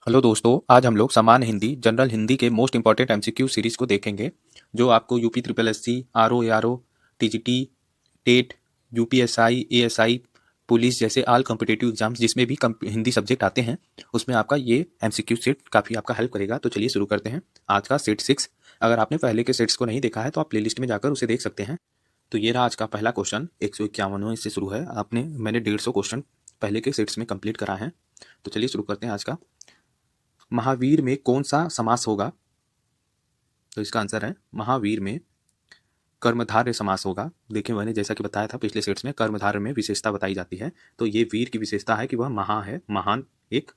Hello दोस्तों, आज हम लोग सामान्य हिंदी जनरल हिंदी के मोस्ट इंपॉर्टेंट एमसीक्यू सीरीज को देखेंगे जो आपको UP triple SC, RO ARO, TGT, TET, UPSI, ASI, police जैसे ऑल कॉम्पिटिटिव एग्जाम्स जिसमें भी हिंदी सब्जेक्ट आते हैं उसमें आपका ये एमसीक्यू सेट काफ़ी आपका हेल्प करेगा। तो चलिए शुरू करते हैं आज का सेट 6। अगर आपने पहले के सेट्स को नहीं देखा है तो आप प्लेलिस्ट में जाकर उसे देख सकते हैं। तो ये रहा आज का पहला क्वेश्चन, 151वें से शुरू है। मैंने 150 क्वेश्चन पहले के सेट्स में कंप्लीट करा है। तो चलिए शुरू करते हैं आज का। महावीर में कौन सा समास होगा? तो इसका आंसर है महावीर में कर्मधारय समास होगा। देखिए मैंने जैसा कि बताया था पिछले सेट्स में कर्मधारय में विशेषता बताई जाती है, तो ये वीर की विशेषता है कि वह है, महान एक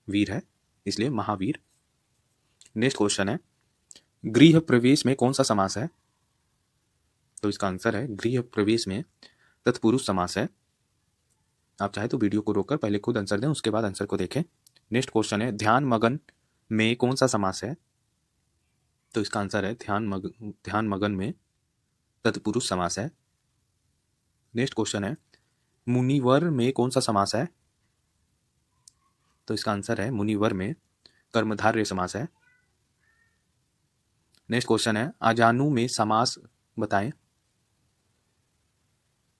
वीर है, इसलिए महावीर। नेक्स्ट क्वेश्चन है गृह प्रवेश में कौन सा समास है? तो इसका आंसर है गृह प्रवेश में तत्पुरुष समास है। आप चाहे तो वीडियो को रोककर पहले खुद आंसर दें, उसके बाद आंसर को देखें। नेक्स्ट क्वेश्चन है ध्यान मगन में कौन सा समास है? तो इसका आंसर है ध्यान मगन में तत्पुरुष समास है। नेक्स्ट क्वेश्चन है मुनिवर में कौन सा समास है? तो इसका आंसर है मुनिवर में कर्मधारय समास है। नेक्स्ट क्वेश्चन है अजानु में समास बताएं।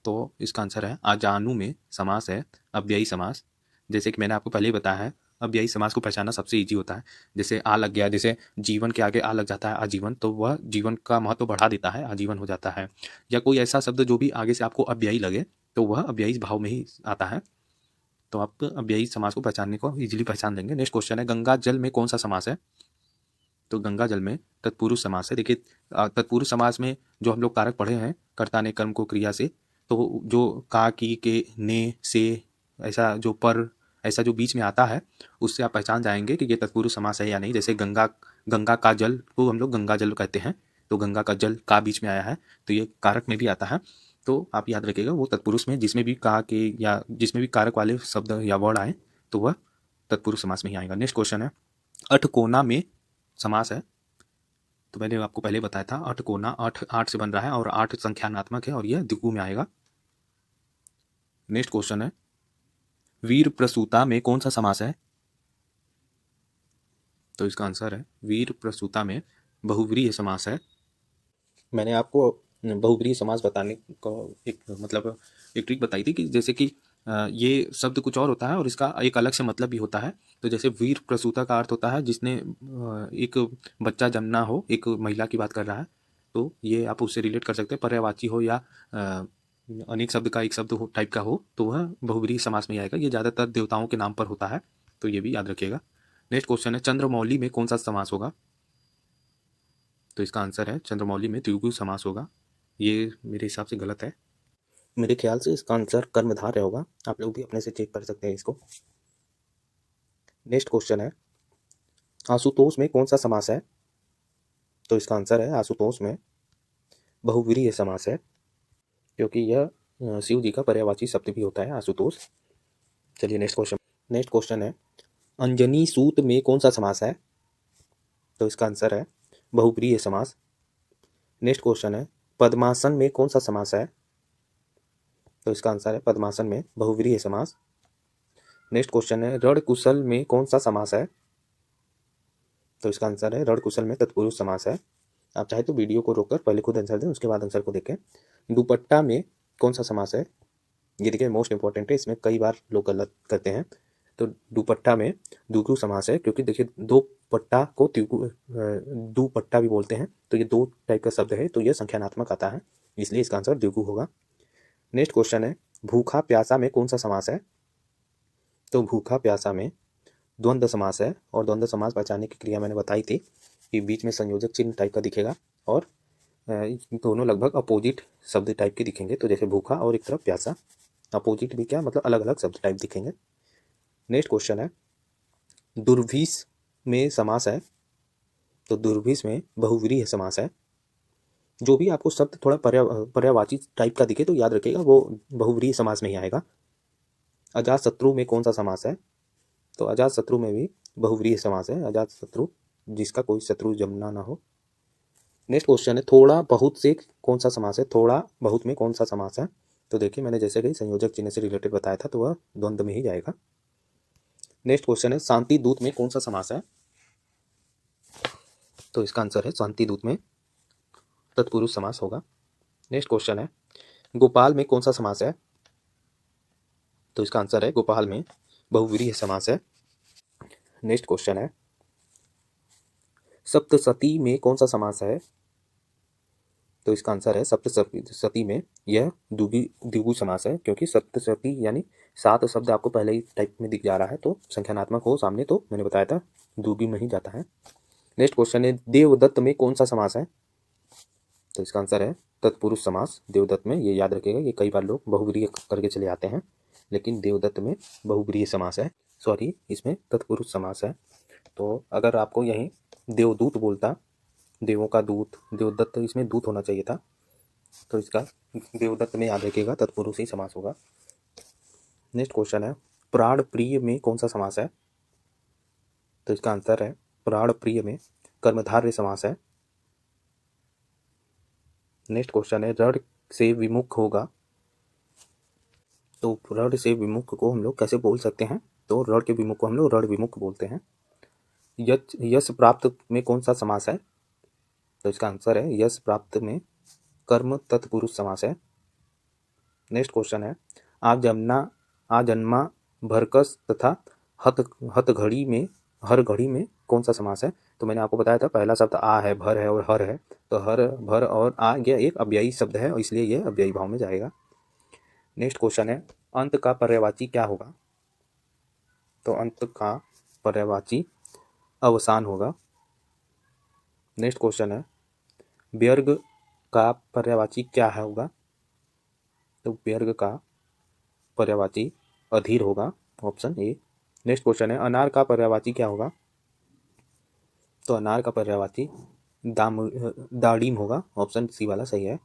तो इसका आंसर है अजानु में समास है अव्ययी समास। जैसे कि मैंने आपको पहले ही बताया है, अव्ययी समास को पहचानना सबसे इजी होता है। जैसे आ लग गया, जैसे जीवन के आगे आ लग जाता है आजीवन, तो वह जीवन का महत्व बढ़ा देता है, आजीवन हो जाता है। या कोई ऐसा शब्द जो भी आगे से आपको अव्ययी लगे तो वह अव्ययी भाव में ही आता है। तो आप अव्ययी समास को पहचानने को इजीली पहचान लेंगे। नेक्स्ट क्वेश्चन है गंगा जल में कौन सा समास है? तो गंगा जल में तत्पुरुष समास है। देखिए तत्पुरुष समास में जो हम लोग कारक पढ़े हैं, कर्ता ने कर्म को क्रिया से, तो जो का की के ने से ऐसा जो पर ऐसा जो बीच में आता है उससे आप पहचान जाएंगे कि ये तत्पुरुष समास है या नहीं। जैसे गंगा गंगा का जल को हम लोग गंगा जल कहते हैं, तो गंगा का जल का बीच में आया है तो ये कारक में भी आता है। तो आप याद रखिएगा वो तत्पुरुष में जिसमें भी का के या जिसमें भी कारक वाले शब्द या वर्ड आए तो वह तत्पुरुष समास में ही आएगा। नेक्स्ट क्वेश्चन है अठकोना में समास है। तो मैंने आपको पहले बताया था अठकोना आठ आठ से बन रहा है और आठ संख्यानात्मक है और यह द्विगु में आएगा। नेक्स्ट क्वेश्चन है वीर प्रसूता में कौन सा समास है? तो इसका आंसर है वीर प्रसूता में बहुव्रीहि समास है। मैंने आपको बहुव्रीहि समास बताने को एक ट्रिक बताई थी कि जैसे कि ये शब्द कुछ और होता है और इसका एक अलग से मतलब भी होता है। तो जैसे वीर प्रसूता का अर्थ होता है जिसने एक बच्चा जन्मना हो, एक महिला की बात कर रहा है, तो ये आप उससे रिलेट कर सकते हैं। पर्यायवाची हो या अनेक शब्द का एक शब्द हो टाइप का हो तो वह बहुव्रीहि समास में ही आएगा। ये ज़्यादातर देवताओं के नाम पर होता है, तो ये भी याद रखिएगा। नेक्स्ट क्वेश्चन है चंद्रमौली में कौन सा समास होगा? तो इसका आंसर है चंद्रमौली में द्विगु समास होगा। ये मेरे हिसाब से गलत है, मेरे ख्याल से इसका आंसर कर्मधारय होगा। आप लोग भी अपने से चेक कर सकते हैं इसको। नेक्स्ट क्वेश्चन है आशुतोष में कौन सा समास है? तो इसका आंसर है आशुतोष में बहुव्रीहि समास है, क्योंकि यह शिव जी का पर्यायवाची शब्द भी होता है आशुतोष। चलिए नेक्स्ट क्वेश्चन है अंजनी सूत में कौन सा समास है? तो इसका आंसर है बहुव्रीहि समास। नेक्स्ट क्वेश्चन है पद्मासन में कौन सा समास है? तो इसका आंसर है पद्मासन में बहुव्रीहि समास। नेक्स्ट क्वेश्चन है रण कुशल में कौन सा समास है? तो इसका आंसर है रण कुशल में तत्पुरुष समास है। आप चाहे तो वीडियो को रोककर पहले खुद आंसर दें, उसके बाद आंसर को देखें। दुपट्टा में कौन सा समास है? ये देखिए मोस्ट इंपॉर्टेंट है, इसमें कई बार लोग गलत करते हैं। तो दुपट्टा में द्विगु समास है, क्योंकि देखिए दो पट्टा को दुपट्टा भी बोलते हैं, तो ये दो टाइप का शब्द है, तो ये संख्यानात्मक आता है, इसलिए इसका आंसर द्विगु होगा। नेक्स्ट क्वेश्चन है भूखा प्यासा में कौन सा समास है? तो भूखा प्यासा में द्वंद्व समास है, और द्वंद्व समास पहचानने की क्रिया मैंने बताई थी कि बीच में संयोजक चिन्ह टाइप का दिखेगा और दोनों लगभग अपोजिट शब्द टाइप के दिखेंगे। तो जैसे भूखा और एक तरफ प्यासा, अपोजिट भी क्या मतलब अलग अलग शब्द टाइप दिखेंगे। नेक्स्ट क्वेश्चन है दुर्भिस में समास है। तो दुर्भिस में बहुव्रीहि समास है। जो भी आपको शब्द थोड़ा पर्यायवाची टाइप का दिखे तो याद रखिएगा वो बहुव्रीहि समास में ही आएगा। अजात शत्रु में कौन सा समास है? तो अजात शत्रु में भी बहुव्रीहि समास है। अजात शत्रु जिसका कोई शत्रु जमना ना हो। नेक्स्ट क्वेश्चन है थोड़ा बहुत से कौन सा समास है? थोड़ा बहुत में कौन सा समास है? तो देखिए मैंने जैसे कि संयोजक चिन्ह से रिलेटेड बताया था, तो वह द्वंद्व में ही जाएगा। नेक्स्ट क्वेश्चन है शांति दूत में कौन सा समास है? तो इसका आंसर है शांति दूत में तत्पुरुष समास होगा। नेक्स्ट क्वेश्चन है गोपाल में कौन सा समास है? तो इसका आंसर है गोपाल में बहुव्रीहि समास है। नेक्स्ट क्वेश्चन है सप्तसती में कौन सा समास है? तो इसका आंसर है सप्तसती में यह द्विगु समास है, क्योंकि सप्तसती यानी 7 शब्द आपको पहले ही टाइप में दिख जा रहा है, तो संख्यानात्मक हो सामने तो मैंने बताया था द्विगु में ही जाता है। नेक्स्ट क्वेश्चन है देवदत्त में कौन सा समास है? तो इसका आंसर है तत्पुरुष समास देवदत्त में। ये याद रखिएगा, ये कई बार लोग बहुव्रीहि करके चले आते हैं, लेकिन देवदत्त में बहुव्रीहि समास है, सॉरी इसमें तत्पुरुष समास है। तो अगर आपको यही देवदूत बोलता, देवों का दूत, देवदत्त, इसमें दूत होना चाहिए था, तो इसका देवदत्त में याद रखिएगा तत्पुरुष ही समास होगा। नेक्स्ट क्वेश्चन है प्राण प्रिय में कौन सा समास है? तो इसका आंसर है प्राण प्रिय में कर्मधारय समास है। नेक्स्ट क्वेश्चन है रण से विमुख होगा। तो रण से विमुख को हम लोग कैसे बोल सकते हैं? तो रण के विमुख को हम लोग रण विमुख बोलते हैं। यश प्राप्त में कौन सा समास है? तो इसका आंसर है यश प्राप्त में कर्म तत्पुरुष समास है। नेक्स्ट क्वेश्चन है आजन्मा भरकस तथा हत घड़ी में हर घड़ी में कौन सा समास है? तो मैंने आपको बताया था पहला शब्द आ है, भर है और हर है, तो हर, भर और आ यह एक अव्ययी शब्द है और इसलिए यह अव्ययी भाव में जाएगा। नेक्स्ट क्वेश्चन है अंत का पर्यायवाची क्या होगा? तो अंत का पर्यायवाची अवसान होगा। नेक्स्ट क्वेश्चन है व्यर्ग का पर्यायवाची क्या होगा? तो व्यर्ग का पर्यायवाची अधीर होगा, ऑप्शन ए। नेक्स्ट क्वेश्चन है अनार का पर्यायवाची क्या होगा? तो अनार का पर्यायवाची दाड़ीम होगा, ऑप्शन सी वाला सही है।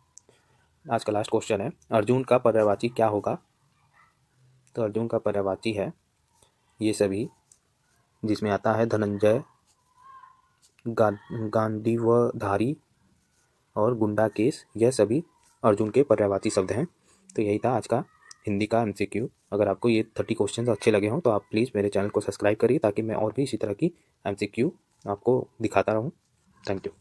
आज का लास्ट क्वेश्चन है अर्जुन का पर्यायवाची क्या होगा? तो अर्जुन का पर्यायवाची है ये सभी, जिसमें आता है धनंजय, गांडीवधारी और गुंडा केस, यह सभी अर्जुन के पर्यायवाची शब्द हैं। तो यही था आज का हिंदी का MCQ। अगर आपको ये 30 क्वेश्चन अच्छे लगे हों तो आप प्लीज़ मेरे चैनल को सब्सक्राइब करिए, ताकि मैं और भी इसी तरह की MCQ आपको दिखाता रहूँ। Thank you.